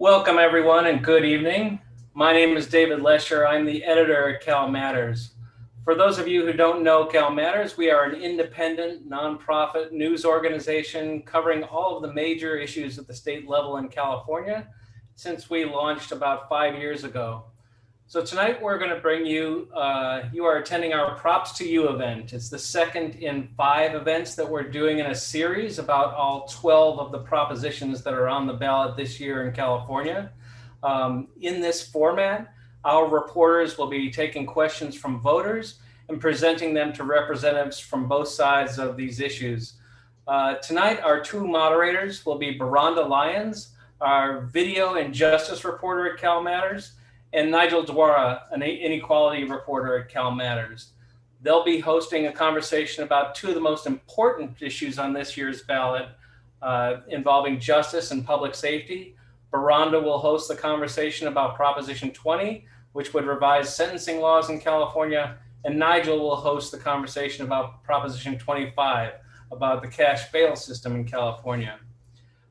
Welcome, everyone, and good evening. My name is David Lesher. I'm the editor at CalMatters. For those of you who don't know CalMatters, we are an independent, nonprofit news organization covering all of the major issues at the state level in California since we launched about 5 years ago. So tonight we're going to bring you, you are attending our Props to You event. It's the second in 5 events that we're doing in a series about all 12 of the propositions that are on the ballot this year in California. In this format, our reporters will be taking questions from voters and presenting them to representatives from both sides of these issues. Tonight, our 2 moderators will be Byrhonda Lyons, our video and justice reporter at CalMatters, and Nigel Duara, an inequality reporter at CalMatters. They'll be hosting a conversation about 2 of the most important issues on this year's ballot involving justice and public safety. Byrhonda will host the conversation about Proposition 20, which would revise sentencing laws in California, and Nigel will host the conversation about Proposition 25, about the cash bail system in California.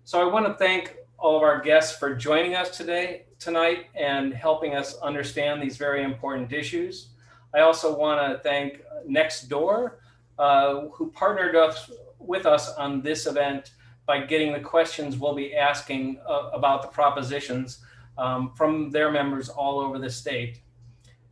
So I want to thank all of our guests for joining us tonight and helping us understand these very important issues. I also want to thank Nextdoor, who partnered with us on this event by getting the questions we'll be asking about the propositions from their members all over the state.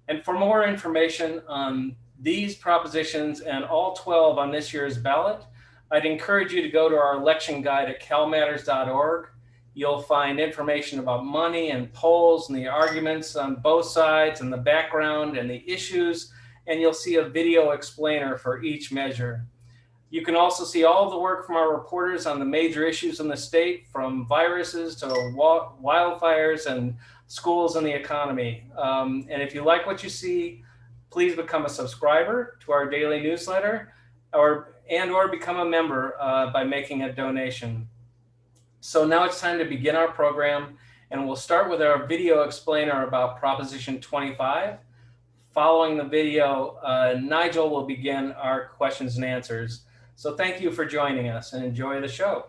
And for more information on these propositions and all 12 on this year's ballot, I'd encourage you to go to our election guide at calmatters.org. You'll find information about money and polls and the arguments on both sides and the background and the issues, and you'll see a video explainer for each measure. You can also see all of the work from our reporters on the major issues in the state, from viruses to wildfires and schools and the economy. And if you like what you see, please become a subscriber to our daily newsletter or become a member by making a donation. So now it's time to begin our program, and we'll start with our video explainer about Proposition 25. Following the video, Nigel will begin our questions and answers. So thank you for joining us and enjoy the show.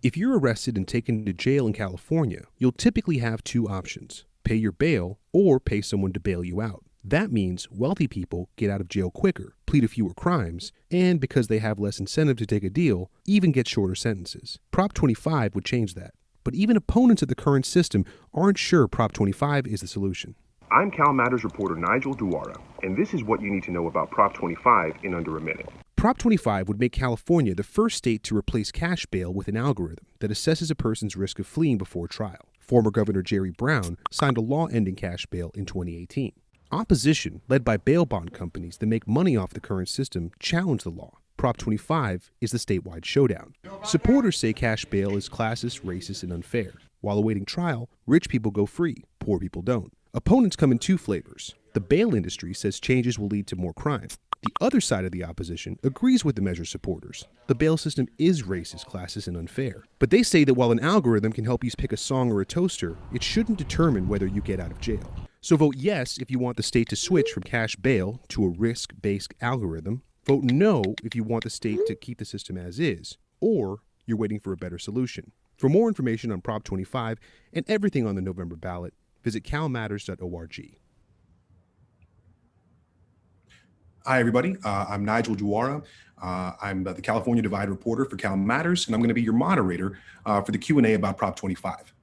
If you're arrested and taken to jail in California, you'll typically have 2 options: pay your bail or pay someone to bail you out. That means wealthy people get out of jail quicker, plead to fewer crimes, and because they have less incentive to take a deal, even get shorter sentences. Prop 25 would change that. But even opponents of the current system aren't sure Prop 25 is the solution. I'm CalMatters reporter Nigel Duara, and this is what you need to know about Prop 25 in under a minute. Prop 25 would make California the first state to replace cash bail with an algorithm that assesses a person's risk of fleeing before trial. Former Governor Jerry Brown signed a law ending cash bail in 2018. Opposition, led by bail bond companies that make money off the current system, challenged the law. Prop 25 is the statewide showdown. Supporters say cash bail is classist, racist, and unfair. While awaiting trial, rich people go free, poor people don't. Opponents come in 2 flavors. The bail industry says changes will lead to more crime. The other side of the opposition agrees with the measure's supporters. The bail system is racist, classist, and unfair. But they say that while an algorithm can help you pick a song or a toaster, it shouldn't determine whether you get out of jail. So vote yes if you want the state to switch from cash bail to a risk-based algorithm. Vote no if you want the state to keep the system as is, or you're waiting for a better solution. For more information on Prop 25 and everything on the November ballot, visit calmatters.org. Hi, everybody. I'm Nigel Duara. I'm the California Divide reporter for CalMatters, and I'm going to be your moderator for the Q&A about Prop 25.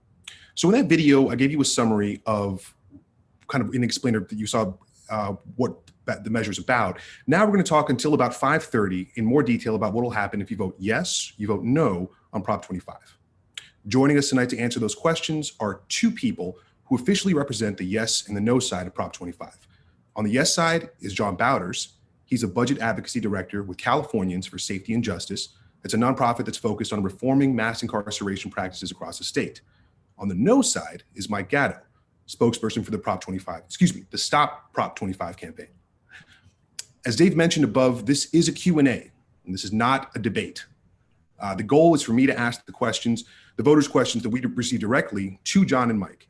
So in that video, I gave you a summary of kind of an explainer that you saw what the measure is about. Now we're going to talk until about 5:30 in more detail about what will happen if you vote yes, you vote no on Prop 25. Joining us tonight to answer those questions are 2 people who officially represent the yes and the no side of Prop 25. On the yes side is John Bauters. He's a budget advocacy director with Californians for Safety and Justice. It's a nonprofit that's focused on reforming mass incarceration practices across the state. On the no side is Mike Gatto, spokesperson for the Stop Prop 25 campaign. As Dave mentioned above, this is a Q&A, and this is not a debate. The goal is for me to ask the voters' questions that we receive directly to John and Mike,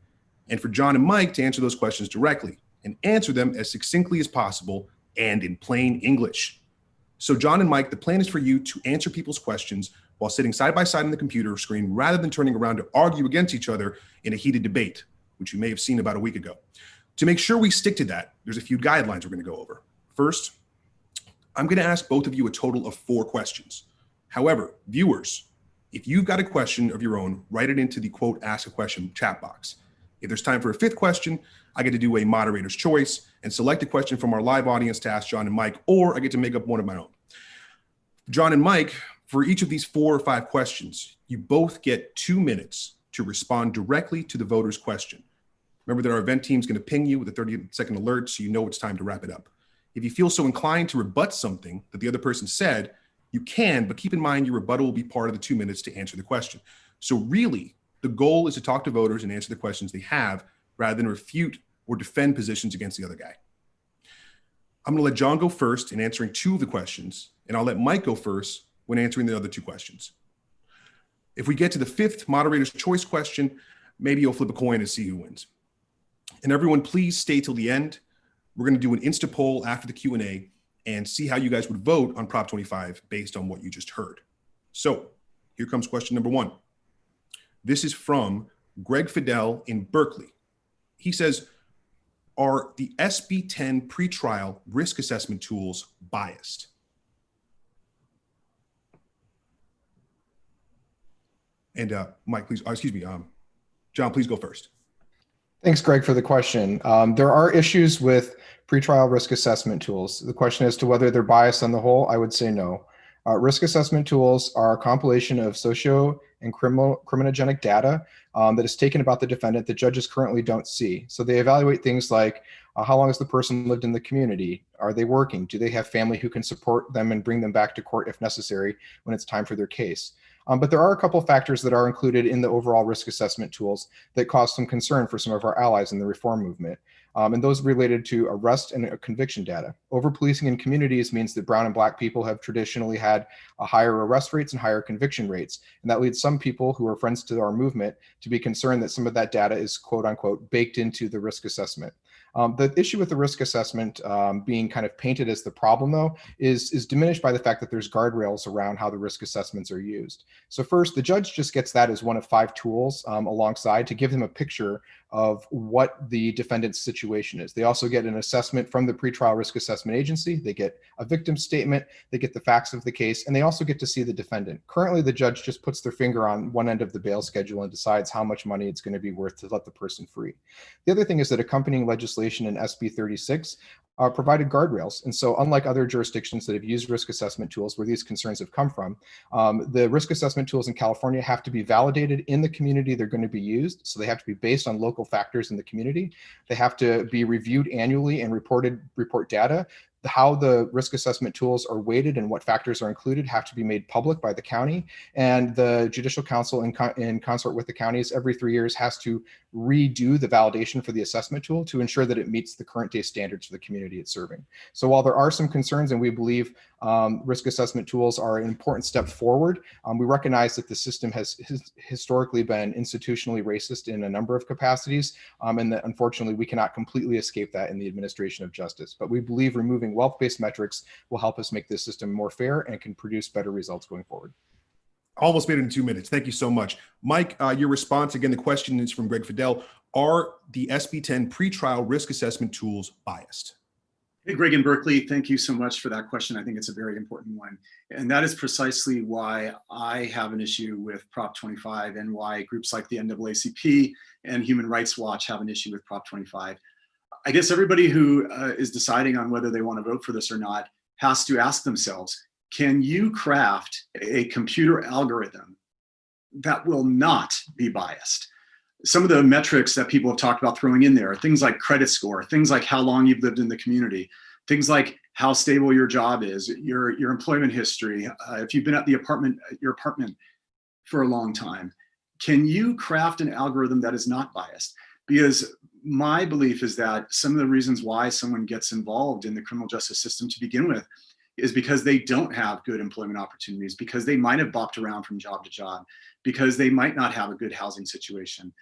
and for John and Mike to answer those questions directly and answer them as succinctly as possible and in plain English. So John and Mike, the plan is for you to answer people's questions while sitting side by side on the computer screen rather than turning around to argue against each other in a heated debate, which you may have seen about a week ago. To make sure we stick to that, there's a few guidelines we're going to go over. First, I'm going to ask both of you a total of 4 questions. However, viewers, if you've got a question of your own, write it into the quote, ask a question chat box. If there's time for a 5th question, I get to do a moderator's choice and select a question from our live audience to ask John and Mike, or I get to make up one of my own. John and Mike, for each of these 4 or 5 questions, you both get 2 minutes to respond directly to the voter's question. Remember that our event team is going to ping you with a 30-second alert so you know it's time to wrap it up. If you feel so inclined to rebut something that the other person said, you can, but keep in mind your rebuttal will be part of the 2 minutes to answer the question. So really, the goal is to talk to voters and answer the questions they have rather than refute or defend positions against the other guy. I'm going to let John go first in answering 2 of the questions, and I'll let Mike go first when answering the other 2 questions. If we get to the 5th moderator's choice question, maybe you'll flip a coin and see who wins. And everyone, please stay till the end. We're going to do an Insta poll after the Q&A and see how you guys would vote on Prop 25 based on what you just heard. So here comes question number 1. This is from Greg Fidel in Berkeley. He says, are the SB 10 pretrial risk assessment tools biased? And Mike, please, John, please go first. Thanks, Greg, for the question. There are issues with pretrial risk assessment tools. The question as to whether they're biased on the whole, I would say no. Risk assessment tools are a compilation of socio and criminogenic data that is taken about the defendant that judges currently don't see. So they evaluate things like how long has the person lived in the community? Are they working? Do they have family who can support them and bring them back to court if necessary when it's time for their case? But there are a couple of factors that are included in the overall risk assessment tools that cause some concern for some of our allies in the reform movement. And those related to arrest and conviction data. Over-policing in communities means that brown and black people have traditionally had higher arrest rates and higher conviction rates. And that leads some people who are friends to our movement to be concerned that some of that data is quote unquote baked into the risk assessment. The issue with the risk assessment being kind of painted as the problem, though, is diminished by the fact that there's guardrails around how the risk assessments are used. So first, the judge just gets that as one of 5 tools alongside to give them a picture of what the defendant's situation is. They also get an assessment from the pretrial risk assessment agency. They get a victim statement. They get the facts of the case, and they also get to see the defendant. Currently, the judge just puts their finger on one end of the bail schedule and decides how much money it's going to be worth to let the person free. The other thing is that accompanying legislation in SB 36 provided guardrails. And so unlike other jurisdictions that have used risk assessment tools where these concerns have come from, the risk assessment tools in California have to be validated in the community they're going to be used. So they have to be based on local factors in the community. They have to be reviewed annually and report data. How the risk assessment tools are weighted and what factors are included have to be made public by the county. And the Judicial Council in consort with the counties every 3 years has to redo the validation for the assessment tool to ensure that it meets the current day standards for the community it's serving. So while there are some concerns and we believe risk assessment tools are an important step forward, we recognize that the system has historically been institutionally racist in a number of capacities, and that unfortunately we cannot completely escape that in the administration of justice. But we believe removing wealth-based metrics will help us make this system more fair and can produce better results going forward. Almost made it in 2 minutes. Thank you so much. Mike, your response, again, the question is from Greg Fidel. Are the SB 10 pretrial risk assessment tools biased? Hey, Greg in Berkeley, thank you so much for that question. I think it's a very important one. And that is precisely why I have an issue with Prop 25 and why groups like the NAACP and Human Rights Watch have an issue with Prop 25. I guess everybody who is deciding on whether they want to vote for this or not has to ask themselves, can you craft a computer algorithm that will not be biased? Some of the metrics that people have talked about throwing in there are things like credit score, things like how long you've lived in the community, things like how stable your job is, your employment history, if you've been at your apartment for a long time. Can you craft an algorithm that is not biased? Because my belief is that some of the reasons why someone gets involved in the criminal justice system to begin with is because they don't have good employment opportunities, because they might have bopped around from job to job, because they might not have a good housing situation.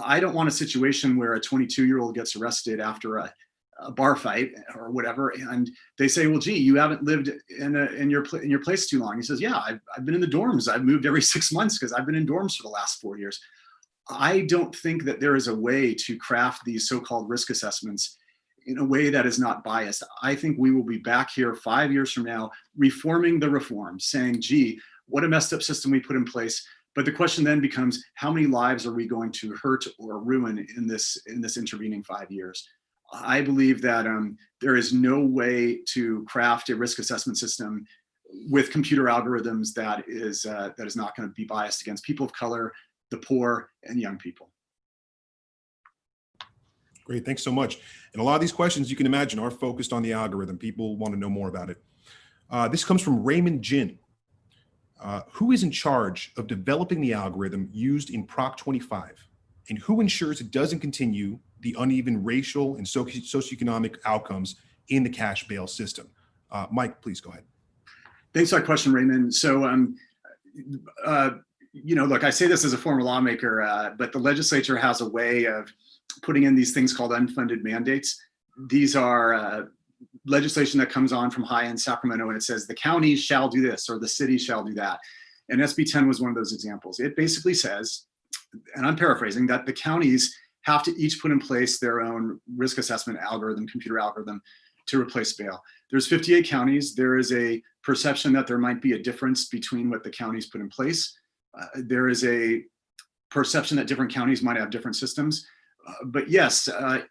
I don't want a situation where a 22-year-old gets arrested after a a bar fight or whatever, and they say, well, gee, you haven't lived in your place too long. He says, yeah, I've been in the dorms. I've moved every 6 months because I've been in dorms for the last 4 years. I don't think that there is a way to craft these so-called risk assessments in a way that is not biased. I think we will be back here 5 years from now, reforming the reform, saying, gee, what a messed up system we put in place. But the question then becomes, how many lives are we going to hurt or ruin in this intervening 5 years? I believe that there is no way to craft a risk assessment system with computer algorithms that is not going to be biased against people of color, the poor, and young people. Great, thanks so much. And a lot of these questions, you can imagine, are focused on the algorithm. People want to know more about it. This comes from Raymond Jin. Who is in charge of developing the algorithm used in Prop 25? And who ensures it doesn't continue the uneven racial and socioeconomic outcomes in the cash bail system? Mike, please go ahead. Thanks for that question, Raymond. So, look, I say this as a former lawmaker, but the legislature has a way of putting in these things called unfunded mandates. These are legislation that comes on from high in Sacramento, and it says the counties shall do this or the city shall do that. And SB 10 was one of those examples. It basically says, and I'm paraphrasing, that the counties have to each put in place their own risk assessment algorithm, computer algorithm, to replace bail. There's 58 counties. There is a perception that there might be a difference between what the counties put in place. There is a perception that different counties might have different systems. But yes,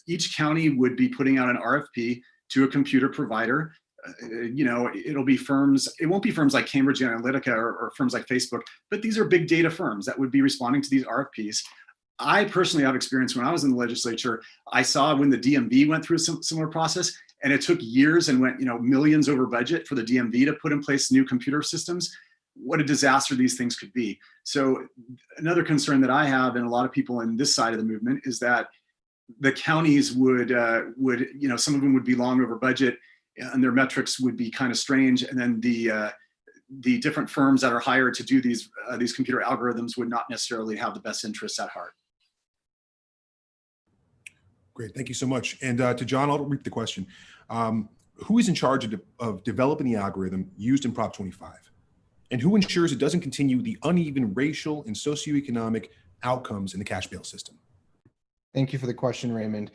each county would be putting out an RFP to a computer provider. It'll be firms, it won't be firms like Cambridge Analytica or firms like Facebook, but these are big data firms that would be responding to these RFPs. I personally have experience when I was in the legislature. I saw when the DMV went through a similar process, and it took years and went millions over budget for the DMV to put in place new computer systems. What a disaster these things could be. So another concern that I have, and a lot of people in this side of the movement, is that the counties would some of them would be long over budget, and their metrics would be kind of strange, and then the different firms that are hired to do these computer algorithms would not necessarily have the best interests at heart. Great, thank you so much. And to John, I'll repeat the question. Who is in charge of developing the algorithm used in Prop 25? And who ensures it doesn't continue the uneven racial and socioeconomic outcomes in the cash bail system? Thank you for the question, Raymond.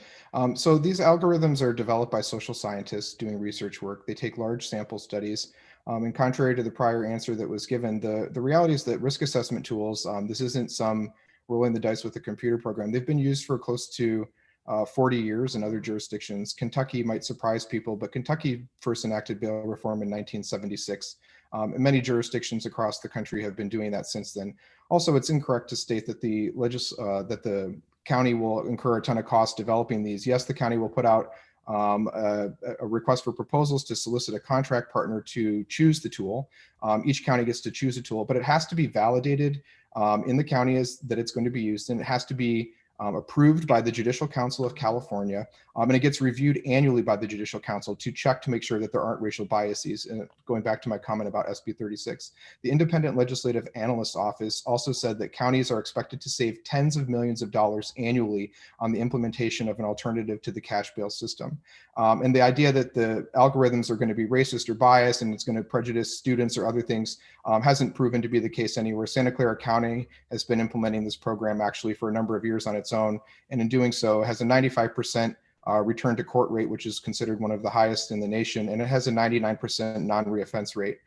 So these algorithms are developed by social scientists doing research work. They take large sample studies. And contrary to the prior answer that was given, the reality is that risk assessment tools, this isn't some rolling the dice with a computer program. They've been used for close to 40 years in other jurisdictions. Kentucky might surprise people, but Kentucky first enacted bail reform in 1976. And many jurisdictions across the country have been doing that since then. Also, it's incorrect to state that the county will incur a ton of costs developing these. Yes, the county will put out a request for proposals to solicit a contract partner to choose the tool. Each county gets to choose a tool, but it has to be validated in the county that it's going to be used, and it has to be approved by the Judicial Council of California, and it gets reviewed annually by the Judicial Council to check to make sure that there aren't racial biases. And going back to my comment about SB 36, the Independent Legislative Analyst's Office also said that counties are expected to save tens of millions of dollars annually on the implementation of an alternative to the cash bail system. And the idea that the algorithms are going to be racist or biased and it's going to prejudice students or other things hasn't proven to be the case anywhere. Santa Clara County has been implementing this program actually for a number of years on its own, and in doing so has a 95% return to court rate, which is considered one of the highest in the nation, and it has a 99% non-reoffense rate.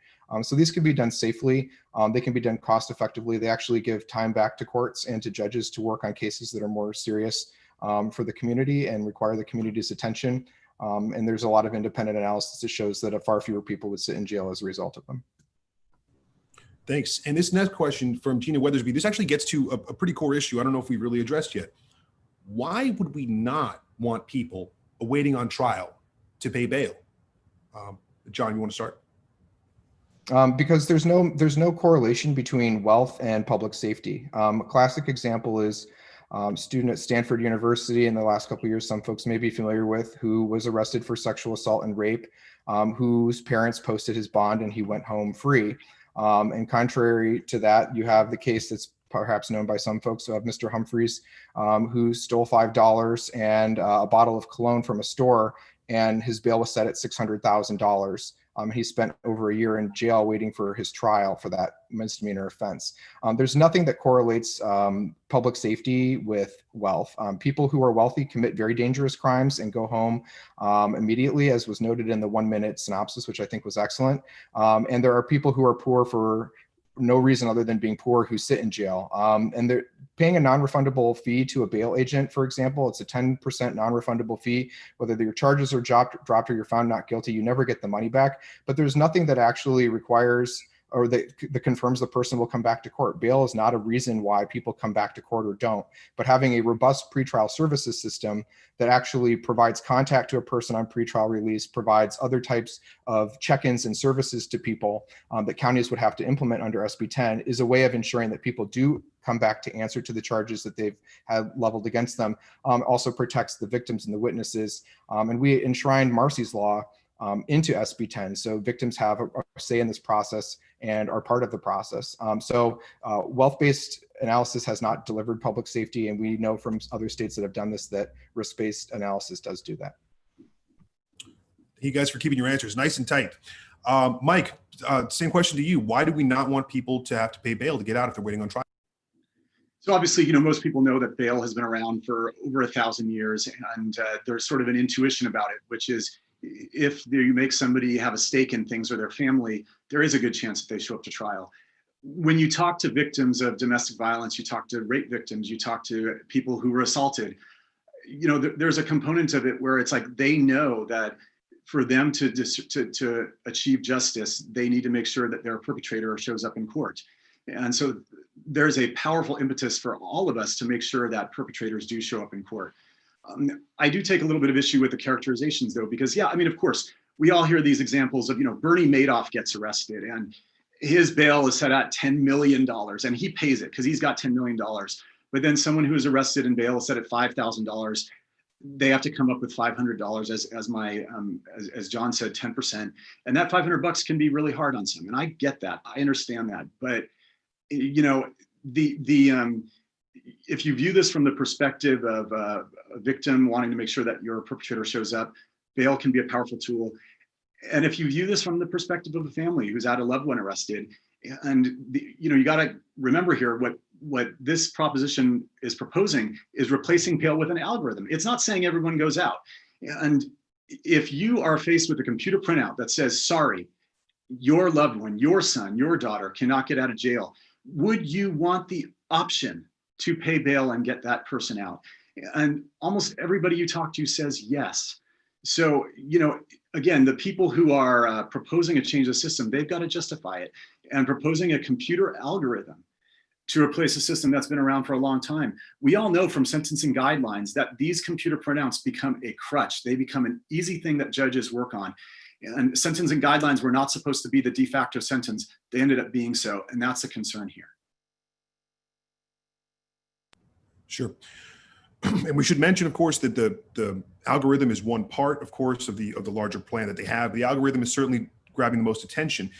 So these can be done safely. They can be done cost effectively. They actually give time back to courts and to judges to work on cases that are more serious for the community and require the community's attention. And there's a lot of independent analysis that shows that far fewer people would sit in jail as a result of them. Thanks. And this next question from Gina Weathersby, this actually gets to a pretty core issue I don't know if we've really addressed yet. Why would we not want people awaiting on trial to pay bail? John, you want to start? Because there's no correlation between wealth and public safety. A classic example is a student at Stanford University in the last couple of years, some folks may be familiar with, who was arrested for sexual assault and rape, whose parents posted his bond and he went home free. And contrary to that, you have the case that's perhaps known by some folks, of Mr. Humphreys, who stole $5 and a bottle of cologne from a store, and his bail was set at $600,000. He spent over a year in jail waiting for his trial for that misdemeanor offense. There's nothing that correlates public safety with wealth. People who are wealthy commit very dangerous crimes and go home immediately, as was noted in the 1-minute synopsis, which I think was excellent. And there are people who are poor for no reason other than being poor who sit in jail. And they're paying a non-refundable fee to a bail agent, for example. It's a 10% non-refundable fee. Whether your charges are dropped or you're found not guilty, you never get the money back. But there's nothing that actually requires or that confirms the person will come back to court. Bail is not a reason why people come back to court or don't, but having a robust pretrial services system that actually provides contact to a person on pretrial release, provides other types of check-ins and services to people that counties would have to implement under SB 10 is a way of ensuring that people do come back to answer to the charges that they've had leveled against them. Also protects the victims and the witnesses. And we enshrined Marcy's Law into SB 10. So victims have a say in this process and are part of the process. Wealth-based analysis has not delivered public safety, and we know from other states that have done this that risk-based analysis does do that. Thank you guys for keeping your answers nice and tight. Mike, same question to you. Why do we not want people to have to pay bail to get out if they're waiting on trial? So obviously, most people know that bail has been around for over 1,000 years, and there's sort of an intuition about it, which is if you make somebody have a stake in things or their family, there is a good chance that they show up to trial. When you talk to victims of domestic violence, you talk to rape victims, you talk to people who were assaulted, there's a component of it where it's like they know that for them to achieve justice, they need to make sure that their perpetrator shows up in court. And so there's a powerful impetus for all of us to make sure that perpetrators do show up in court. I do take a little bit of issue with the characterizations, though, because, of course, we all hear these examples of, Bernie Madoff gets arrested and his bail is set at $10 million and he pays it because he's got $10 million. But then someone who is arrested and bail is set at $5,000, they have to come up with $500 as John said, 10%. And that $500 can be really hard on some. And I get that. I understand that. But, if you view this from the perspective of a victim wanting to make sure that your perpetrator shows up, bail can be a powerful tool. And if you view this from the perspective of a family who's had a loved one arrested, and you got to remember here what this proposition is proposing is replacing bail with an algorithm. It's not saying everyone goes out. And if you are faced with a computer printout that says, sorry, your loved one, your son, your daughter cannot get out of jail, would you want the option to pay bail and get that person out? And almost everybody you talk to says yes. So, again, the people who are proposing a change of system, they've got to justify it. And proposing a computer algorithm to replace a system that's been around for a long time. We all know from sentencing guidelines that these computer printouts become a crutch. They become an easy thing that judges work on. And sentencing guidelines were not supposed to be the de facto sentence. They ended up being so, and that's a concern here. Sure. And we should mention, of course, that the algorithm is one part, of course, of the larger plan that they have. The algorithm is certainly grabbing the most attention.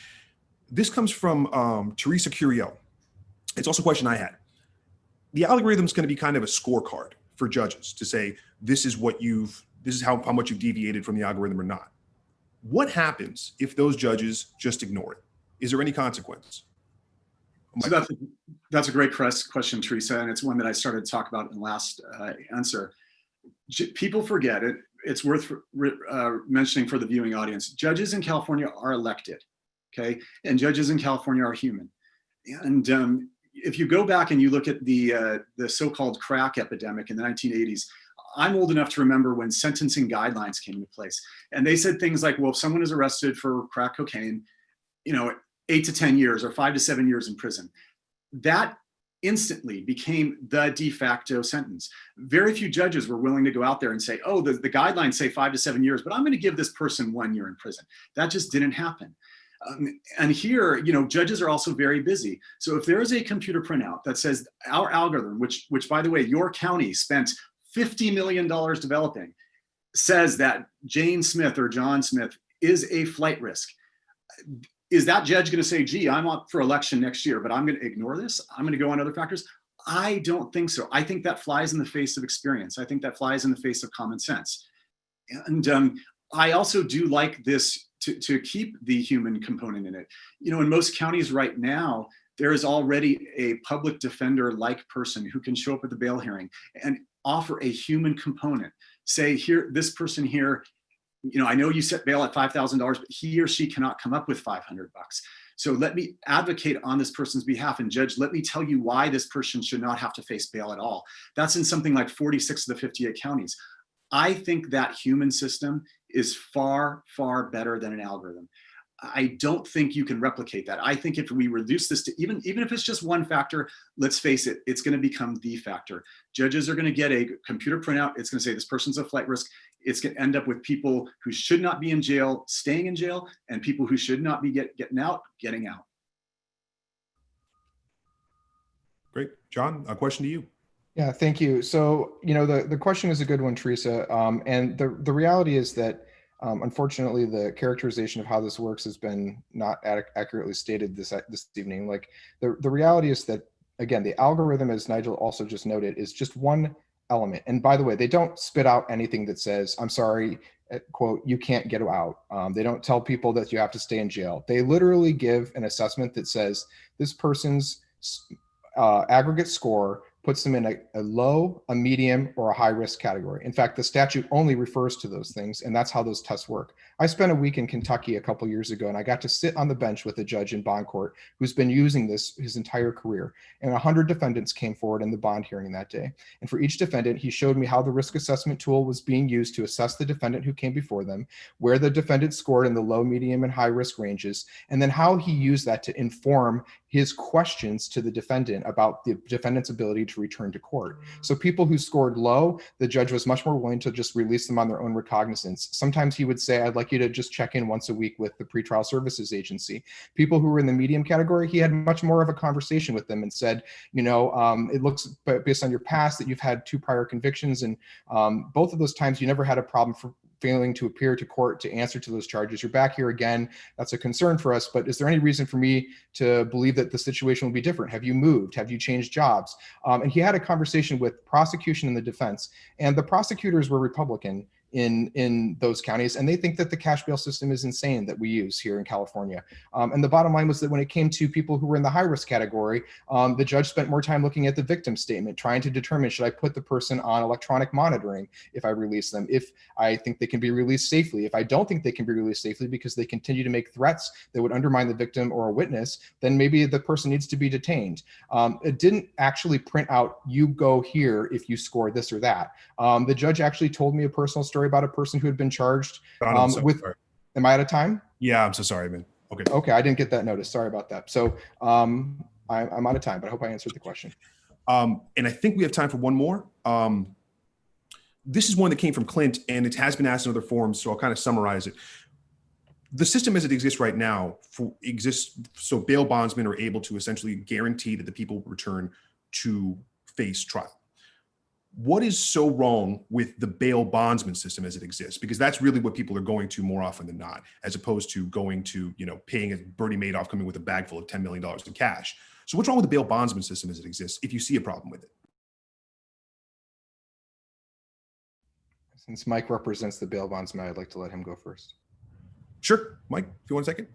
This comes from Teresa Curiel. It's also a question I had. The algorithm is going to be kind of a scorecard for judges to say, this is how much you've deviated from the algorithm or not. What happens if those judges just ignore it? Is there any consequence? So that's a great question, Teresa, and it's one that I started to talk about in the last answer. People forget it. It's worth mentioning for the viewing audience. Judges in California are elected, okay? And judges in California are human. And if you go back and you look at the so-called crack epidemic in the 1980s, I'm old enough to remember when sentencing guidelines came into place. And they said things like, well, if someone is arrested for crack cocaine, 8 to 10 years or 5 to 7 years in prison. That instantly became the de facto sentence. Very few judges were willing to go out there and say, oh, the guidelines say 5 to 7 years, but I'm going to give this person 1 year in prison. That just didn't happen. And here, judges are also very busy. So if there is a computer printout that says our algorithm, which by the way, your county spent $50 million developing, says that Jane Smith or John Smith is a flight risk, Is that judge going to say, gee, I'm up for election next year, but I'm going to ignore this? I'm going to go on other factors? I don't think so. I think that flies in the face of experience. I think that flies in the face of common sense. And I also do like this to keep the human component in it. You know, in most counties right now, there is already a public defender-like person who can show up at the bail hearing and offer a human component. Say, here, this person here, you know, I know you set bail at $5,000, but he or she cannot come up with 500 bucks. So let me advocate on this person's behalf, and judge, let me tell you why this person should not have to face bail at all. That's in something like 46 of the 58 counties. I think that human system is far, far better than an algorithm. I don't think you can replicate that. I think if we reduce this to even if it's just one factor, let's face it, it's going to become the factor. Judges are going to get a computer printout. It's going to say this person's a flight risk. It's going to end up with people who should not be in jail staying in jail, and people who should not be getting out. Great. John, a question to you. Yeah, thank you. So, you know, the question is a good one, Teresa. And the reality is that, unfortunately, the characterization of how this works has been not accurately stated this evening. Like, the reality is that, again, the algorithm, as Nigel also just noted, is just one element. And by the way, they don't spit out anything that says, I'm sorry, quote, you can't get out. They don't tell people that you have to stay in jail. They literally give an assessment that says this person's aggregate score puts them in a low, a medium, or a high risk category. In fact, the statute only refers to those things, and that's how those tests work. I spent a week in Kentucky a couple years ago, and I got to sit on the bench with a judge in bond court who's been using this his entire career. And 100 defendants came forward in the bond hearing that day. And for each defendant, he showed me how the risk assessment tool was being used to assess the defendant who came before them, where the defendant scored in the low, medium, and high risk ranges, and then how he used that to inform his questions to the defendant about the defendant's ability to return to court. So people who scored low, the judge was much more willing to just release them on their own recognizance. Sometimes he would say, I'd like you to just check in once a week with the pretrial services agency. People who were in the medium category, he had much more of a conversation with them and said, you know, it looks based on your past that you've had 2 prior convictions, and both of those times you never had a problem for failing to appear to court to answer to those charges. You're back here again. That's a concern for us, but is there any reason for me to believe that the situation will be different? Have you moved? Have you changed jobs? And he had a conversation with prosecution and the defense, and the prosecutors were Republican in those counties, and they think that the cash bail system is insane that we use here in California. And the bottom line was that when it came to people who were in the high risk category, the judge spent more time looking at the victim statement, trying to determine, should I put the person on electronic monitoring if I release them, if I think they can be released safely. If I don't think they can be released safely because they continue to make threats that would undermine the victim or a witness, then maybe the person needs to be detained. It didn't actually print out, you go here if you score this or that. The judge actually told me a personal story about a person who had been charged with, am I out of time? Yeah, I'm so sorry, man. Okay, I didn't get that notice. Sorry about that. So I'm out of time, but I hope I answered the question. And I think we have time for one more. This is one that came from Clint, and it has been asked in other forms, so I'll kind of summarize it. The system as it exists right now exists so bail bondsmen are able to essentially guarantee that the people will return to face trial. What is so wrong with the bail bondsman system as it exists? Because that's really what people are going to more often than not, as opposed to going to, you know, paying a Bernie Madoff coming with a bag full of $10 million in cash. So what's wrong with the bail bondsman system as it exists, if you see a problem with it? Since Mike represents the bail bondsman, I'd like to let him go first. Sure, Mike, if you want a second.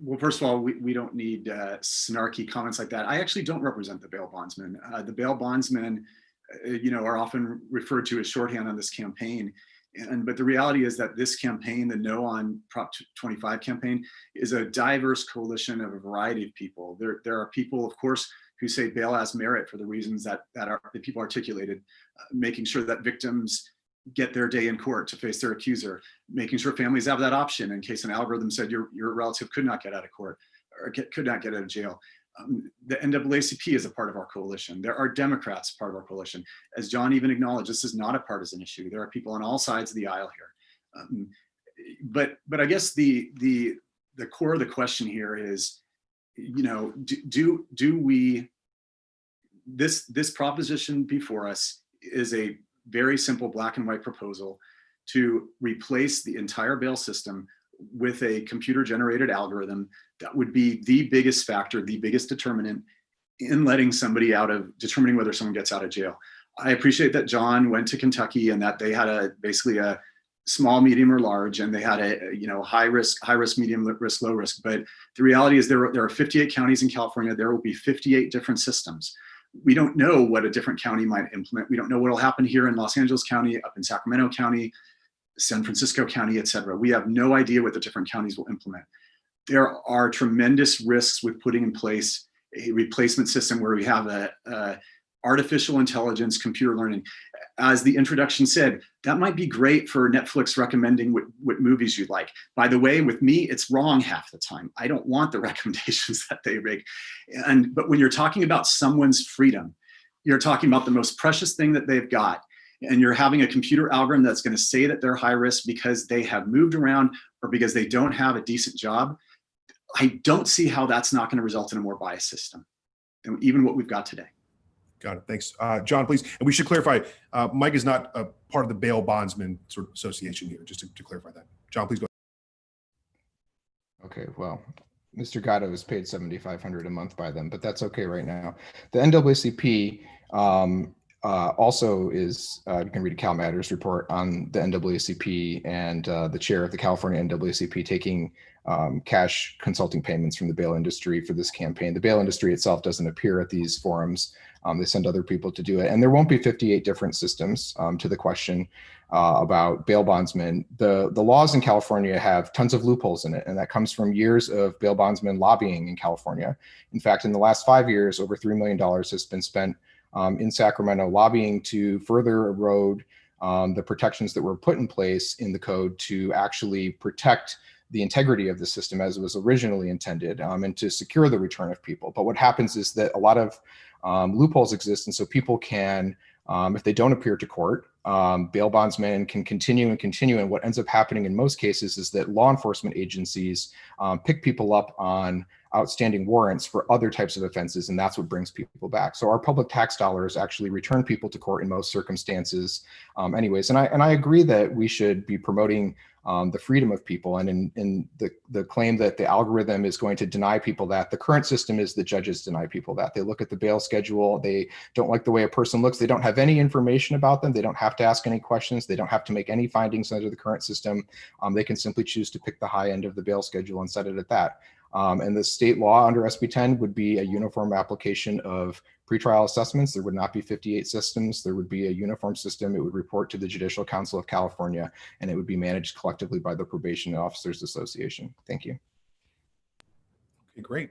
Well, first of all, we don't need snarky comments like that. I actually don't represent the bail bondsman. The bail bondsmen, you know, are often referred to as shorthand on this campaign. But the reality is that this campaign, the No on Prop 25 campaign, is a diverse coalition of a variety of people. There are people, of course, who say bail has merit for the reasons that people articulated, making sure that victims get their day in court to face their accuser, making sure families have that option in case an algorithm said your relative could not get out of court or could not get out of jail. The NAACP is a part of our coalition. There are Democrats part of our coalition. As John even acknowledged, this is not a partisan issue. There are people on all sides of the aisle here. But I guess the core of the question here is, you know, do we, this proposition before us is a very simple black and white proposal to replace the entire bail system with a computer generated algorithm, that would be the biggest factor, the biggest determinant in letting somebody out of, determining whether someone gets out of jail. I appreciate that John went to Kentucky and that they had basically a small, medium, or large, and they had a high risk, medium risk, low risk. But the reality is there are 58 counties in California. There will be 58 different systems. We don't know what a different county might implement. We don't know what will happen here in Los Angeles County, up in Sacramento County, San Francisco County, et cetera. We have no idea what the different counties will implement. There are tremendous risks with putting in place a replacement system where we have a artificial intelligence, computer learning. As the introduction said, that might be great for Netflix recommending what movies you like. By the way, with me, it's wrong half the time. I don't want the recommendations that they make. But when you're talking about someone's freedom, you're talking about the most precious thing that they've got. And you're having a computer algorithm that's going to say that they're high risk because they have moved around or because they don't have a decent job. I don't see how that's not going to result in a more biased system than even what we've got today. Got it. Thanks. John, please. And we should clarify, Mike is not a part of the bail bondsman sort of association here, just to clarify that. John, please go. Okay, well, Mr. Gatto is paid $7,500 a month by them, but that's okay right now. The NAACP also is, you can read a CalMatters report on the NAACP and the chair of the California NAACP taking cash consulting payments from the bail industry for this campaign. The bail industry itself doesn't appear at these forums. They send other people to do it. And there won't be 58 different systems. To the question about bail bondsmen, the laws in California have tons of loopholes in it. And that comes from years of bail bondsmen lobbying in California. In fact, in the last 5 years, over $3 million has been spent in Sacramento lobbying to further erode the protections that were put in place in the code to actually protect the integrity of the system as it was originally intended, and to secure the return of people. But what happens is that a lot of loopholes exist, and so people can, if they don't appear to court, bail bondsmen can continue and continue. And what ends up happening in most cases is that law enforcement agencies pick people up on outstanding warrants for other types of offenses, and that's what brings people back. So our public tax dollars actually return people to court in most circumstances anyways. And I agree that we should be promoting the freedom of people, and in the claim that the algorithm is going to deny people that. The current system is that judges deny people that. They look at the bail schedule, they don't like the way a person looks, they don't have any information about them, they don't have to ask any questions, they don't have to make any findings under the current system. They can simply choose to pick the high end of the bail schedule and set it at that. And the state law under SB 10 would be a uniform application of pretrial assessments. There would not be 58 systems. There would be a uniform system. It would report to the Judicial Council of California, and it would be managed collectively by the Probation Officers Association. Thank you. Okay, great.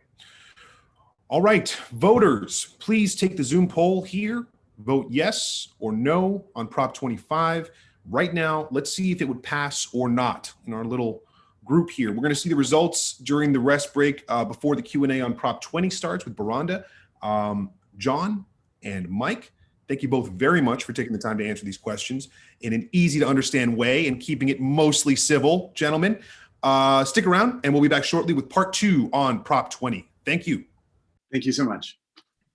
All right, voters, please take the Zoom poll here. Vote yes or no on Prop 25. Right now, let's see if it would pass or not in our little group here. We're going to see the results during the rest break before the Q&A on Prop 20 starts with Byrhonda. John and Mike, thank you both very much for taking the time to answer these questions in an easy to understand way and keeping it mostly civil. Gentlemen, stick around and we'll be back shortly with part 2 on Prop 20. Thank you. Thank you so much.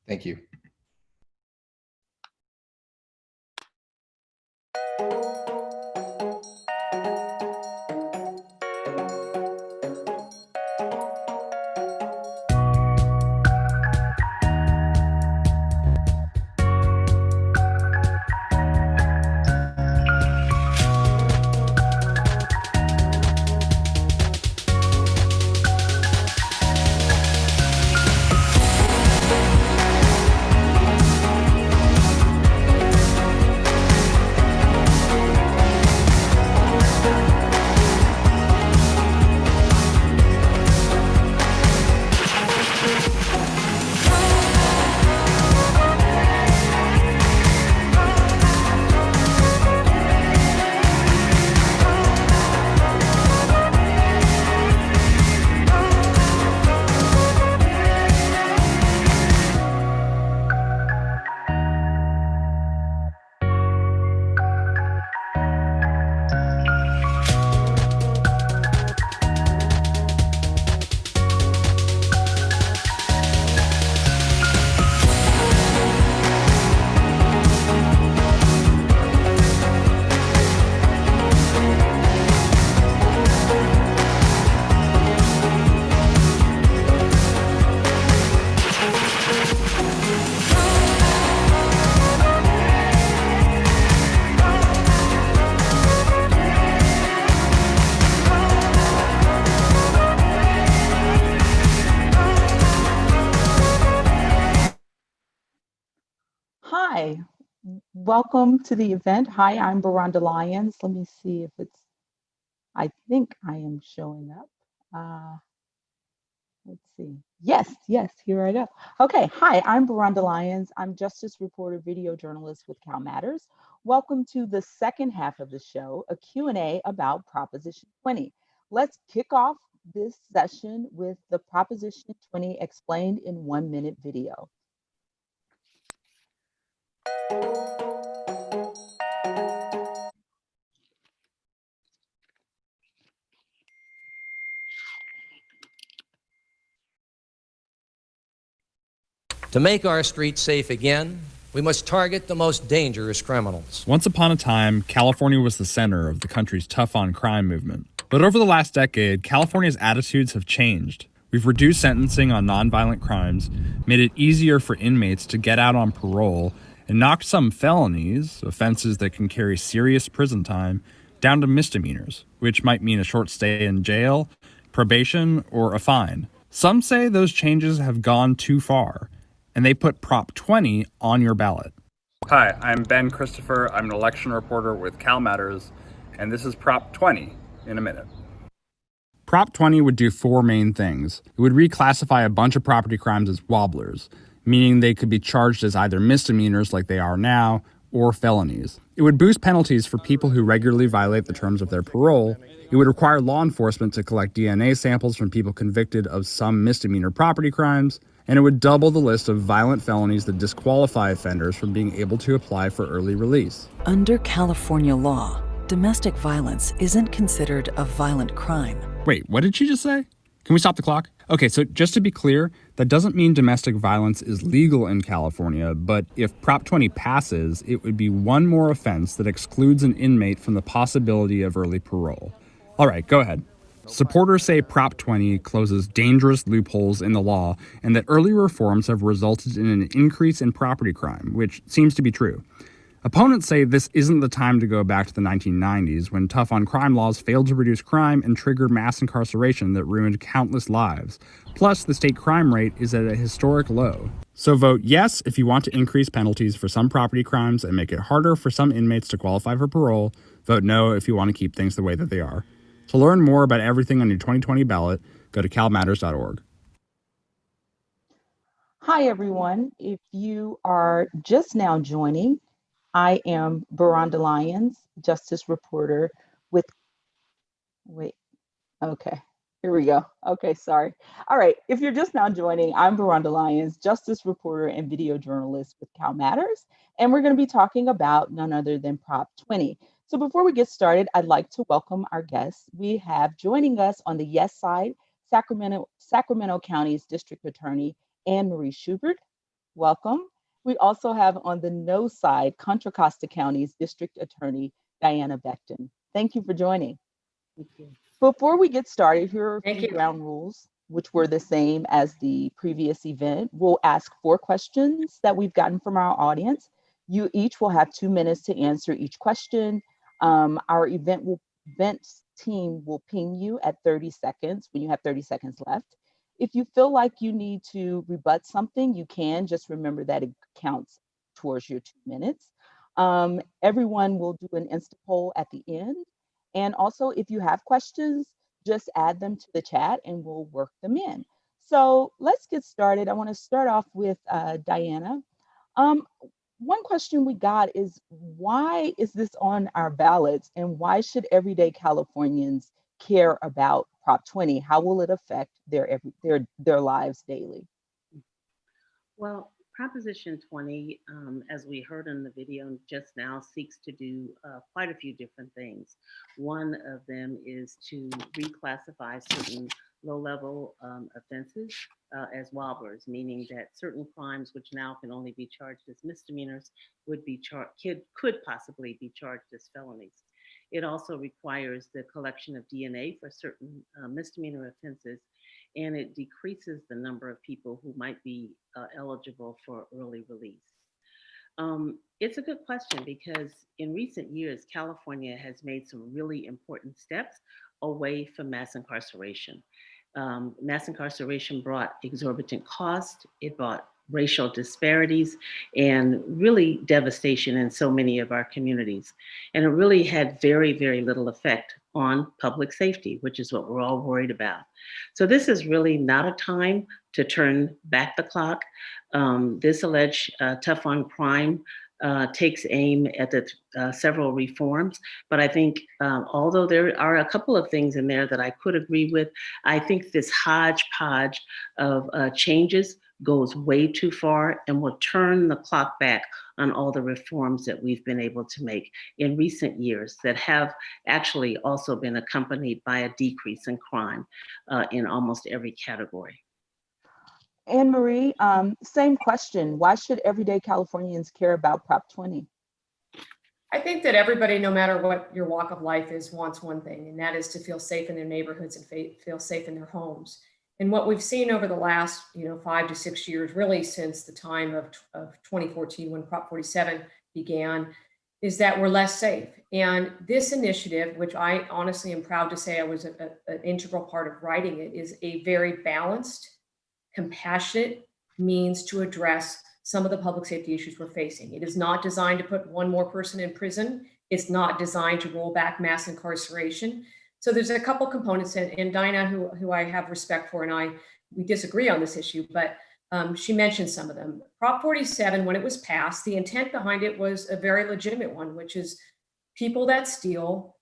Thank you. welcome to the event. Hi, I'm Byrhonda Lyons. Let me see if I think I am showing up. Let's see. Yes, here I go. Okay, hi, I'm Byrhonda Lyons. I'm Justice Reporter, video journalist with CalMatters. Welcome to the second half of the show, a Q&A about Proposition 20. Let's kick off this session with the Proposition 20 explained in 1-minute video. To make our streets safe again, we must target the most dangerous criminals. Once upon a time, California was the center of the country's tough-on-crime movement. But over the last decade, California's attitudes have changed. We've reduced sentencing on nonviolent crimes, made it easier for inmates to get out on parole, and knocked some felonies, offenses that can carry serious prison time, down to misdemeanors, which might mean a short stay in jail, probation, or a fine. Some say those changes have gone too far, and they put Prop 20 on your ballot. Hi, I'm Ben Christopher. I'm an election reporter with CalMatters, and this is Prop 20 in a minute. Prop 20 would do four main things. It would reclassify a bunch of property crimes as wobblers, meaning they could be charged as either misdemeanors like they are now, or felonies. It would boost penalties for people who regularly violate the terms of their parole. It would require law enforcement to collect DNA samples from people convicted of some misdemeanor property crimes, and it would double the list of violent felonies that disqualify offenders from being able to apply for early release. Under California law, domestic violence isn't considered a violent crime. Wait, what did she just say? Can we stop the clock? Okay, so just to be clear, that doesn't mean domestic violence is legal in California, but if Prop 20 passes, it would be one more offense that excludes an inmate from the possibility of early parole. All right, go ahead. Supporters say Prop 20 closes dangerous loopholes in the law and that early reforms have resulted in an increase in property crime, which seems to be true. Opponents say this isn't the time to go back to the 1990s when tough-on-crime laws failed to reduce crime and triggered mass incarceration that ruined countless lives. Plus, the state crime rate is at a historic low. So vote yes if you want to increase penalties for some property crimes and make it harder for some inmates to qualify for parole. Vote no if you want to keep things the way that they are. To learn more about everything on your 2020 ballot, go to calmatters.org. Hi, everyone. If you are just now joining, I am Byrhonda Lyons, Justice Reporter with, here we go. Okay, sorry. All right, if you're just now joining, I'm Byrhonda Lyons, Justice Reporter and video journalist with CalMatters, and we're going to be talking about none other than Prop 20. So before we get started, I'd like to welcome our guests. We have joining us on the yes side, Sacramento County's District Attorney, Anne Marie Schubert. Welcome. We also have on the no side, Contra Costa County's District Attorney, Diana Becton. Thank you for joining. Thank you. Before we get started, here are a few ground rules, which were the same as the previous event. We'll ask 4 questions that we've gotten from our audience. You each will have 2 minutes to answer each question. Our event team will ping you at 30 seconds when you have 30 seconds left. If you feel like you need to rebut something, you can. Just remember that it counts towards your 2 minutes. Everyone will do an Insta poll at the end. And also, if you have questions, just add them to the chat and we'll work them in. So let's get started. I want to start off with Diana. One question we got is, why is this on our ballots and why should everyday Californians care about Prop 20? How will it affect their lives daily? Well, Proposition 20, as we heard in the video just now, seeks to do quite a few different things. One of them is to reclassify certain low-level offenses as wobblers, meaning that certain crimes which now can only be charged as misdemeanors could possibly be charged as felonies. It also requires the collection of DNA for certain misdemeanor offenses, and it decreases the number of people who might be eligible for early release. It's a good question because in recent years, California has made some really important steps away from mass incarceration. Mass incarceration brought exorbitant cost, it brought racial disparities, and really devastation in so many of our communities. And it really had very, very little effect on public safety, which is what we're all worried about. So this is really not a time to turn back the clock. This alleged tough on crime takes aim at the several reforms. But I think although there are a couple of things in there that I could agree with, I think this hodgepodge of changes goes way too far and will turn the clock back on all the reforms that we've been able to make in recent years that have actually also been accompanied by a decrease in crime in almost every category. Anne Marie, same question. Why should everyday Californians care about Prop 20? I think that everybody, no matter what your walk of life is, wants one thing, and that is to feel safe in their neighborhoods and feel safe in their homes. And what we've seen over the last 5 to 6 years, really since the time of 2014 when Prop 47 began, is that we're less safe. And this initiative, which I honestly am proud to say I was an integral part of writing it, is a very balanced, compassionate means to address some of the public safety issues we're facing. It is not designed to put one more person in prison. It's not designed to roll back mass incarceration. So there's a couple components, and Dinah, who I have respect for, and we disagree on this issue, but she mentioned some of them. Prop 47, when it was passed, the intent behind it was a very legitimate one, which is people that steal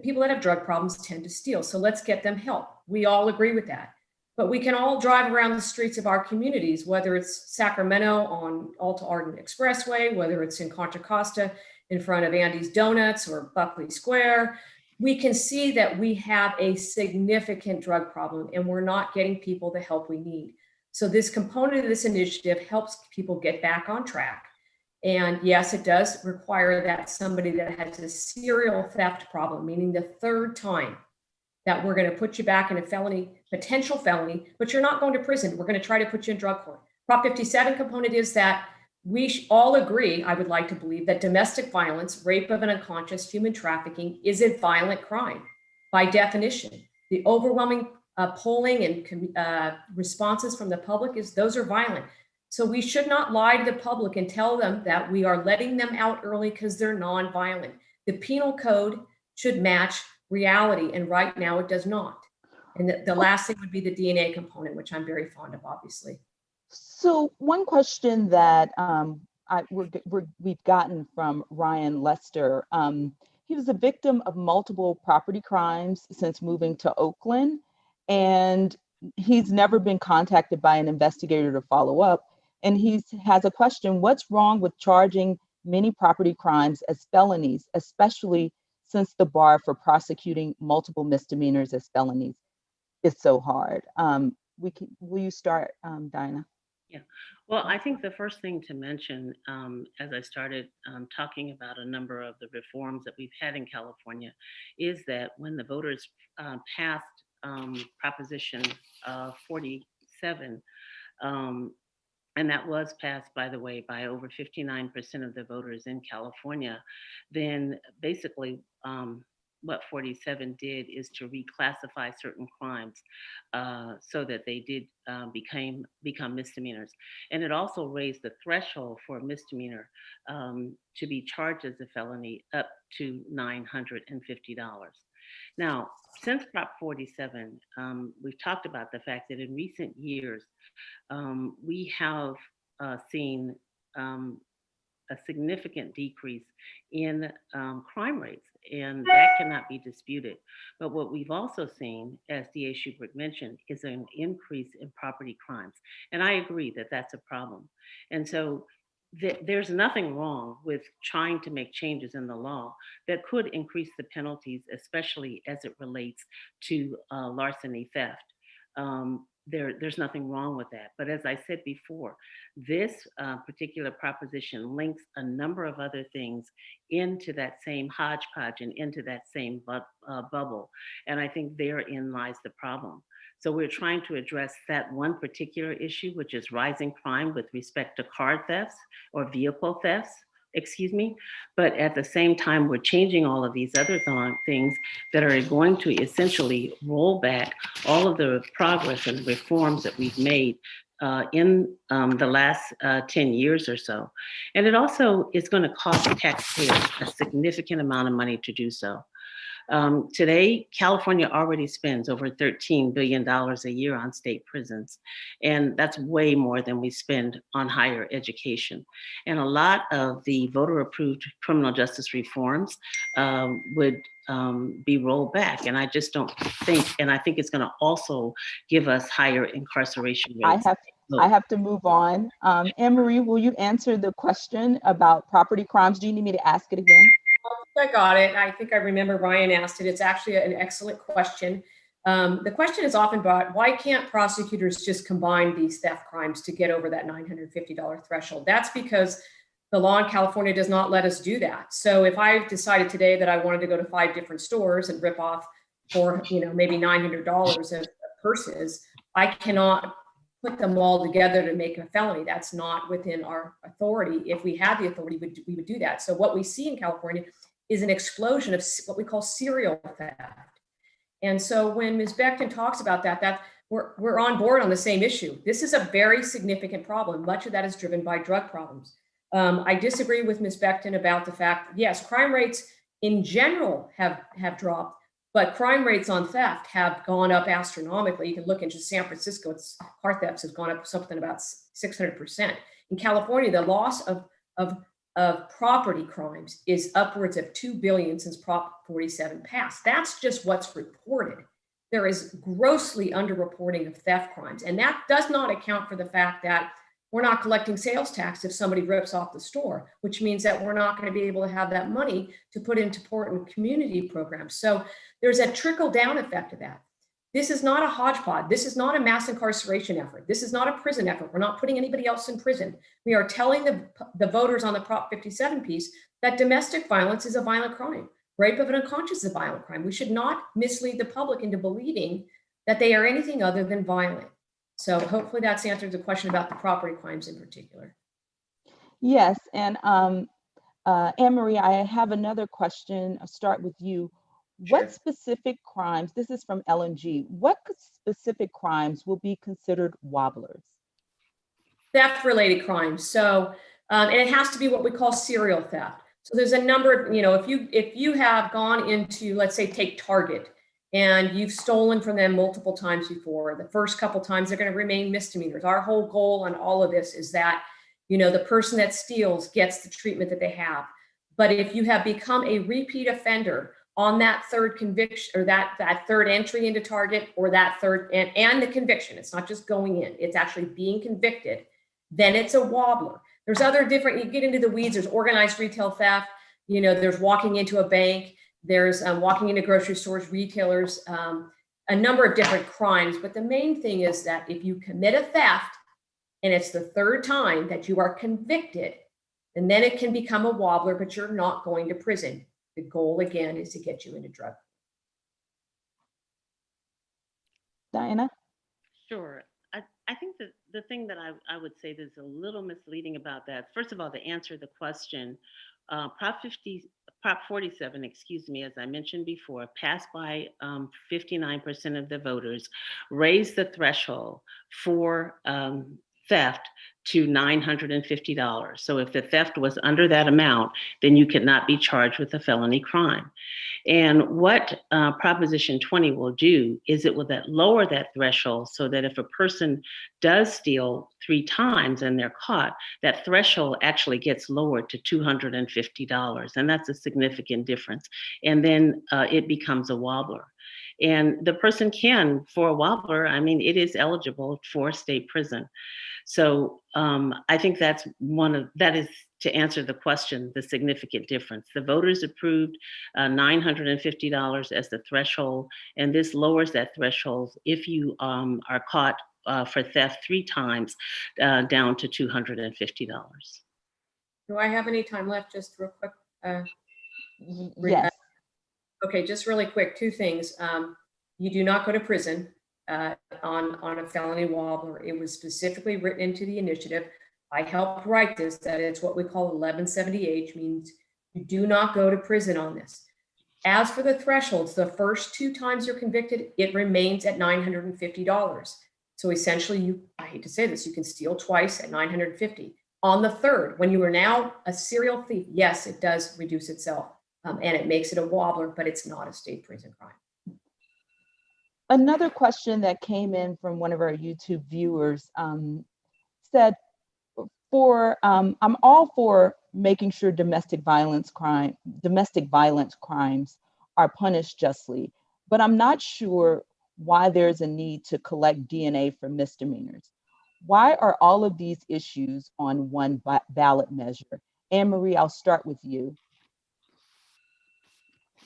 people that have drug problems tend to steal. So let's get them help. We all agree with that. But we can all drive around the streets of our communities, whether it's Sacramento on Alta Arden Expressway, whether it's in Contra Costa in front of Andy's Donuts or Buckley Square. We can see that we have a significant drug problem and we're not getting people the help we need. So this component of this initiative helps people get back on track. And yes, it does require that somebody that has a serial theft problem, meaning the third time that we're going to put you back in a potential felony, but you're not going to prison. We're going to try to put you in drug court. Prop 57 component is that we all agree, I would like to believe, that domestic violence, rape of an unconscious, human trafficking is a violent crime by definition. The overwhelming polling and responses from the public is those are violent. So we should not lie to the public and tell them that we are letting them out early because they're nonviolent. The penal code should match reality, and right now it does not. And the last thing would be the DNA component, which I'm very fond of, obviously. So one question that we've gotten from Ryan Lester, he was a victim of multiple property crimes since moving to Oakland, and he's never been contacted by an investigator to follow up. And he has a question: what's wrong with charging many property crimes as felonies, especially since the bar for prosecuting multiple misdemeanors as felonies is so hard? Will you start, Dinah? Yeah, well, I think the first thing to mention, as I started talking about a number of the reforms that we've had in California, is that when the voters passed Proposition 47, and that was passed, by the way, by over 59% of the voters in California, then basically what 47 did is to reclassify certain crimes so that they did become misdemeanors. And it also raised the threshold for a misdemeanor to be charged as a felony up to $950. Now, since Prop 47, we've talked about the fact that in recent years, we have seen a significant decrease in crime rates, and that cannot be disputed. But what we've also seen, as DA Schubert mentioned, is an increase in property crimes. And I agree that that's a problem. And so there's nothing wrong with trying to make changes in the law that could increase the penalties, especially as it relates to larceny theft. There's nothing wrong with that. But as I said before, this particular proposition links a number of other things into that same hodgepodge and into that same bubble. And I think therein lies the problem. So we're trying to address that one particular issue, which is rising crime with respect to car thefts or vehicle thefts, but at the same time, we're changing all of these other things that are going to essentially roll back all of the progress and reforms that we've made in the last 10 years or so. And it also is going to cost taxpayers a significant amount of money to do so. Today, California already spends over $13 billion a year on state prisons, and that's way more than we spend on higher education. And a lot of the voter-approved criminal justice reforms would be rolled back, and I just don't think, and I think it's going to also give us higher incarceration rates. I have to move on. Anne-Marie, will you answer the question about property crimes? Do you need me to ask it again? I got it. I think I remember Ryan asked it. It's actually an excellent question. The question is often brought, why can't prosecutors just combine these theft crimes to get over that $950 threshold? That's because the law in California does not let us do that. So if I decided today that I wanted to go to 5 different stores and rip off for, maybe $900 of purses, I cannot put them all together to make a felony. That's not within our authority. If we had the authority, we would do that. So what we see in California is an explosion of what we call serial theft. And so when Ms. Becton talks about that we're on board on the same issue. This is a very significant problem. Much of that is driven by drug problems. I disagree with Ms. Becton about the fact, yes, crime rates in general have dropped, but crime rates on theft have gone up astronomically. You can look into San Francisco, car thefts has gone up something about 600%. In California, the loss of property crimes is upwards of $2 billion since Prop 47 passed. That's just what's reported. There is grossly underreporting of theft crimes. And that does not account for the fact that we're not collecting sales tax if somebody rips off the store, which means that we're not going to be able to have that money to put into important community programs. So there's a trickle down effect of that. This is not a hodgepodge. This is not a mass incarceration effort. This is not a prison effort. We're not putting anybody else in prison. We are telling the voters on the Prop 57 piece that domestic violence is a violent crime. Rape of an unconscious is a violent crime. We should not mislead the public into believing that they are anything other than violent. So hopefully that's answered the question about the property crimes in particular. Yes, and Anne-Marie, I have another question. I'll start with you. Sure. What specific crimes, this is from LNG, what specific crimes will be considered wobblers? Theft-related crimes. So, and it has to be what we call serial theft. So there's a number of, if you have gone into, let's say, take Target, and you've stolen from them multiple times before, the first couple times they're going to remain misdemeanors. Our whole goal on all of this is that, the person that steals gets the treatment that they have. But if you have become a repeat offender on that third conviction or that third entry into Target or that third and the conviction, it's not just going in, it's actually being convicted, then it's a wobbler. There's other different, you get into the weeds, there's organized retail theft, there's walking into a bank, there's walking into grocery stores, retailers, a number of different crimes. But the main thing is that if you commit a theft and it's the third time that you are convicted, and then it can become a wobbler, but you're not going to prison. The goal, again, is to get you into drug. Diana? Sure. I think that the thing that I would say that's a little misleading about that, first of all, to answer the question, Prop 47, as I mentioned before, passed by 59% of the voters, raised the threshold for theft to $950. So if the theft was under that amount, then you could not be charged with a felony crime. And what Proposition 20 will do is it will lower that threshold so that if a person does steal 3 times and they're caught, that threshold actually gets lowered to $250. And that's a significant difference. And then it becomes a wobbler. And the person can, for a wobbler, it is eligible for state prison. So I think that is to answer the question, the significant difference. The voters approved $950 as the threshold, and this lowers that threshold if you are caught for theft 3 times down to $250. Do I have any time left? Just real quick. Yes. Okay, just really quick, 2 things. You do not go to prison on a felony wobbler. It was specifically written into the initiative. I helped write this, that it's what we call 1170H, means you do not go to prison on this. As for the thresholds, the first 2 times you're convicted, it remains at $950. So essentially, I hate to say this, you can steal twice at 950. On the third, when you are now a serial thief, yes, it does reduce itself, and it makes it a wobbler, but it's not a state prison crime. Another question that came in from one of our YouTube viewers said, I'm all for making sure domestic violence crimes are punished justly, but I'm not sure why there's a need to collect DNA for misdemeanors. Why are all of these issues on one ballot measure? Anne-Marie, I'll start with you.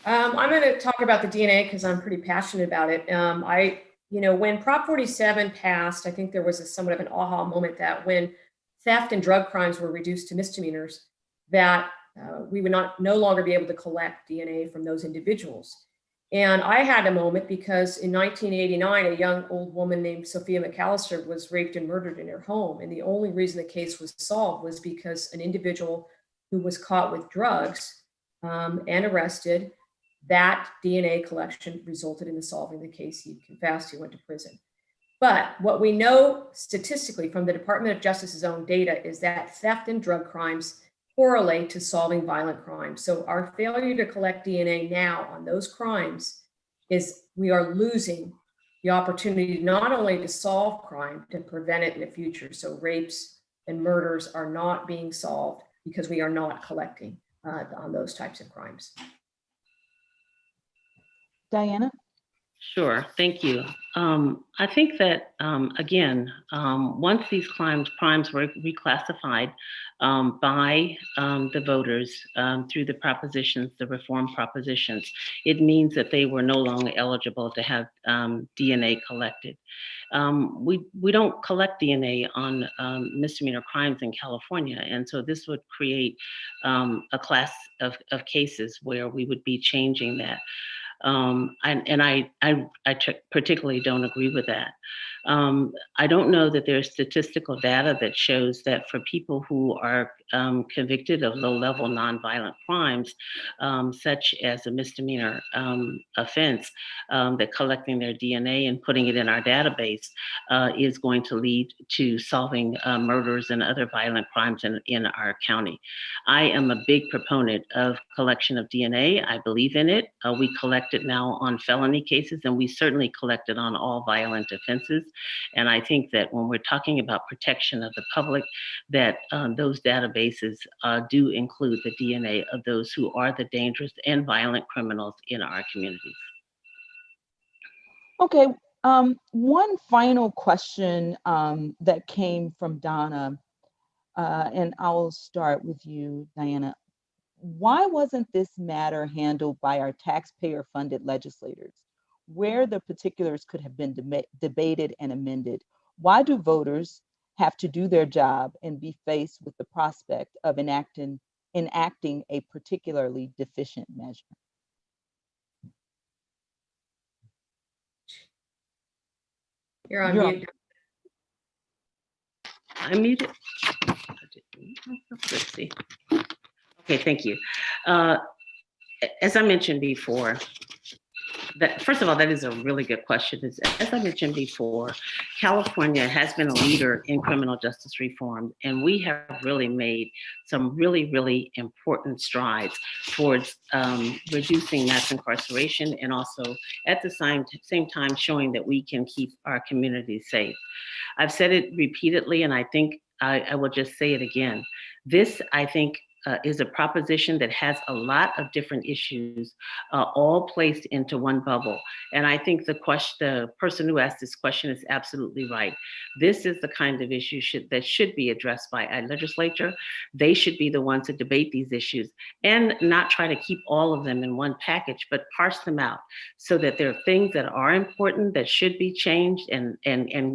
I'm going to talk about the DNA because I'm pretty passionate about it. When Prop 47 passed, I think there was somewhat of an aha moment that when theft and drug crimes were reduced to misdemeanors, that we would no longer be able to collect DNA from those individuals. And I had a moment because in 1989, a young old woman named Sophia McAllister was raped and murdered in her home. And the only reason the case was solved was because an individual who was caught with drugs and arrested, that DNA collection resulted in the solving the case. He confessed, he went to prison. But what we know statistically from the Department of Justice's own data is that theft and drug crimes correlate to solving violent crimes. So our failure to collect DNA now on those crimes is we are losing the opportunity not only to solve crime, to prevent it in the future. So rapes and murders are not being solved because we are not collecting on those types of crimes. Diana? Sure, thank you. I think that, again, once these crimes were reclassified by the voters through the propositions, the reform propositions, it means that they were no longer eligible to have DNA collected. We don't collect DNA on misdemeanor crimes in California, and so this would create a class of cases where we would be changing that. I particularly don't agree with that. I don't know that there's statistical data that shows that for people who are convicted of low-level nonviolent crimes, such as a misdemeanor offense, that collecting their DNA and putting it in our database is going to lead to solving murders and other violent crimes in our county. I am a big proponent of collection of DNA. I believe in it. We collect it now on felony cases, and we certainly collect it on all violent offenses. And I think that when we're talking about protection of the public, that those databases do include the DNA of those who are the dangerous and violent criminals in our communities. Okay, one final question that came from Donna, and I'll start with you, Diana. Why wasn't this matter handled by our taxpayer-funded legislators, where the particulars could have been debated and amended? Why do voters have to do their job and be faced with the prospect of enacting a particularly deficient measure? You're on mute. I'm muted. Let's see. Okay, thank you. As I mentioned before, first of all, that is a really good question. As I mentioned before, California has been a leader in criminal justice reform, and we have really made some really, really important strides towards reducing mass incarceration and also at the same time showing that we can keep our communities safe. I've said it repeatedly, and I think I will just say it again. This, I think, is a proposition that has a lot of different issues all placed into one bubble. And I think the person who asked this question is absolutely right. This is the kind of issue that should be addressed by a legislature. They should be the ones to debate these issues and not try to keep all of them in one package, but parse them out so that there are things that are important that should be changed and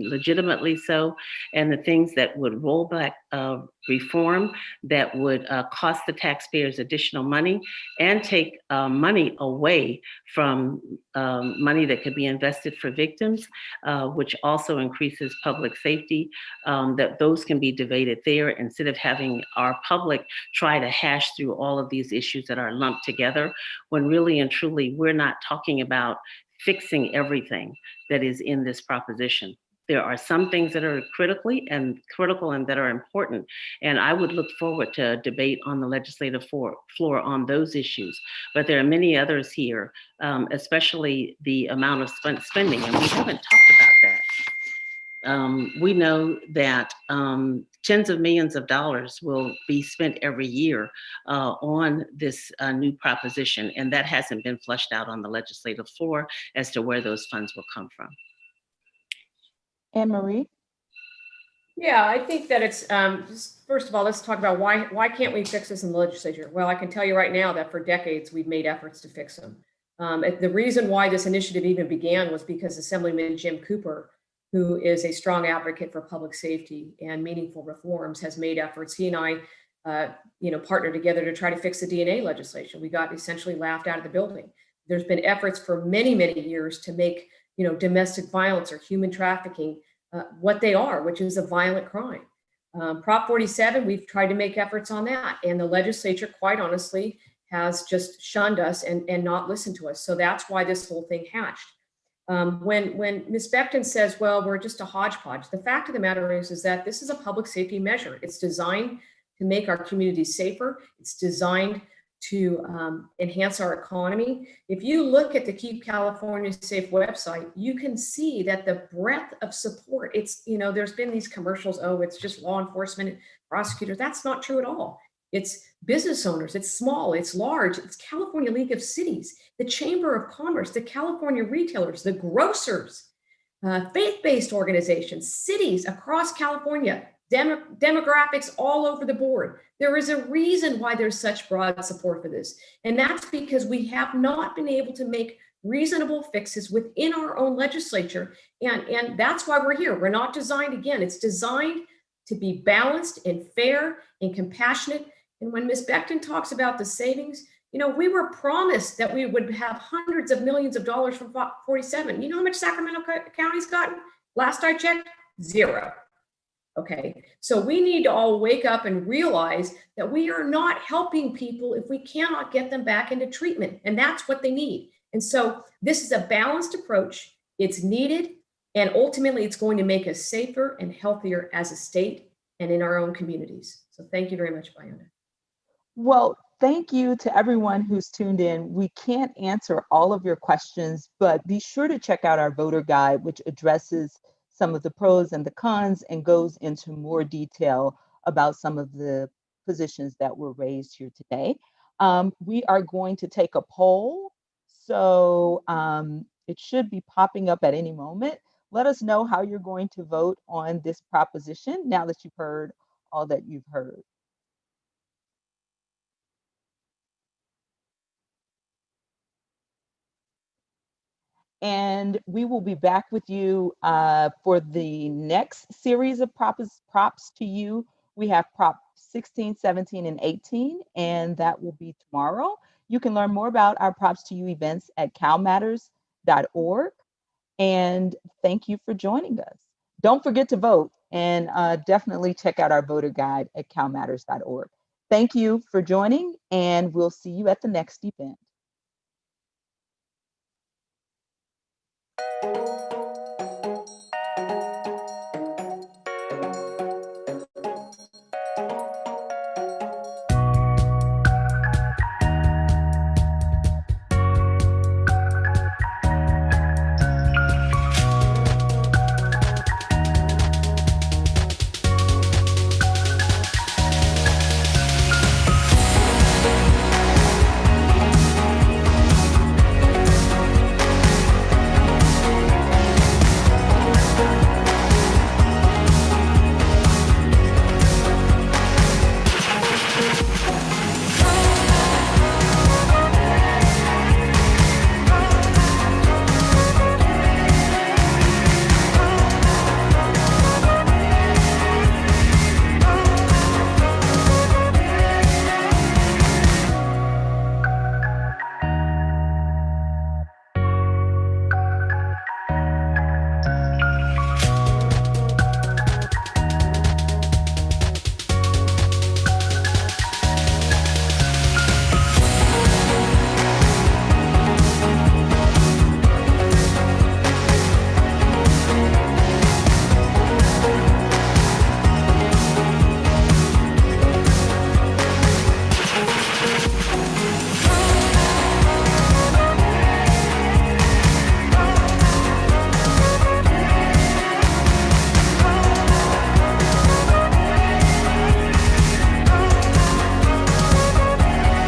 legitimately so, and the things that would roll back reform that would cost the taxpayers additional money and take money away from money that could be invested for victims, which also increases public safety, that those can be debated there instead of having our public try to hash through all of these issues that are lumped together, when really and truly we're not talking about fixing everything that is in this proposition. There are some things that are critical and that are important. And I would look forward to a debate on the legislative floor on those issues. But there are many others here, especially the amount of spending, and we haven't talked about that. We know that tens of millions of dollars will be spent every year on this new proposition, and that hasn't been flushed out on the legislative floor as to where those funds will come from. Anne-Marie? Yeah, I think that it's, first of all, let's talk about why can't we fix this in the legislature? Well, I can tell you right now that for decades, we've made efforts to fix them. The reason why this initiative even began was because Assemblyman Jim Cooper, who is a strong advocate for public safety and meaningful reforms, has made efforts. He and I, partnered together to try to fix the DNA legislation. We got essentially laughed out of the building. There's been efforts for many, many years to make domestic violence or human trafficking, what they are, which is a violent crime. Prop 47, we've tried to make efforts on that. And the legislature, quite honestly, has just shunned us and not listened to us. So that's why this whole thing hatched. When Ms. Becton says, well, we're just a hodgepodge, the fact of the matter is that this is a public safety measure. It's designed to make our communities safer. It's designed to enhance our economy. If you look at the Keep California Safe website, you can see that the breadth of support, it's, there's been these commercials, oh, it's just law enforcement, prosecutors. That's not true at all. It's business owners, it's small, it's large, it's California League of Cities, the Chamber of Commerce, the California retailers, the grocers, faith-based organizations, cities across California, demographics all over the board. There is a reason why there's such broad support for this. And that's because we have not been able to make reasonable fixes within our own legislature. And that's why we're here. We're not designed, again, it's designed to be balanced and fair and compassionate. And when Ms. Becton talks about the savings, we were promised that we would have hundreds of millions of dollars from 47. You know how much Sacramento County's gotten? Last I checked, zero. Okay, so we need to all wake up and realize that we are not helping people if we cannot get them back into treatment, and that's what they need. And so this is a balanced approach. It's needed, and ultimately it's going to make us safer and healthier as a state and in our own communities. So thank you very much, Byrhonda. Well, thank you to everyone who's tuned in. We can't answer all of your questions, but be sure to check out our voter guide, which addresses some of the pros and the cons and goes into more detail about some of the positions that were raised here today. We are going to take a poll, so it should be popping up at any moment. Let us know how you're going to vote on this proposition now that you've heard all that you've heard. And we will be back with you for the next series of props to you. We have Prop 16, 17, and 18, and that will be tomorrow. You can learn more about our Props to You events at CalMatters.org. And thank you for joining us. Don't forget to vote, and definitely check out our voter guide at CalMatters.org. Thank you for joining, and we'll see you at the next event.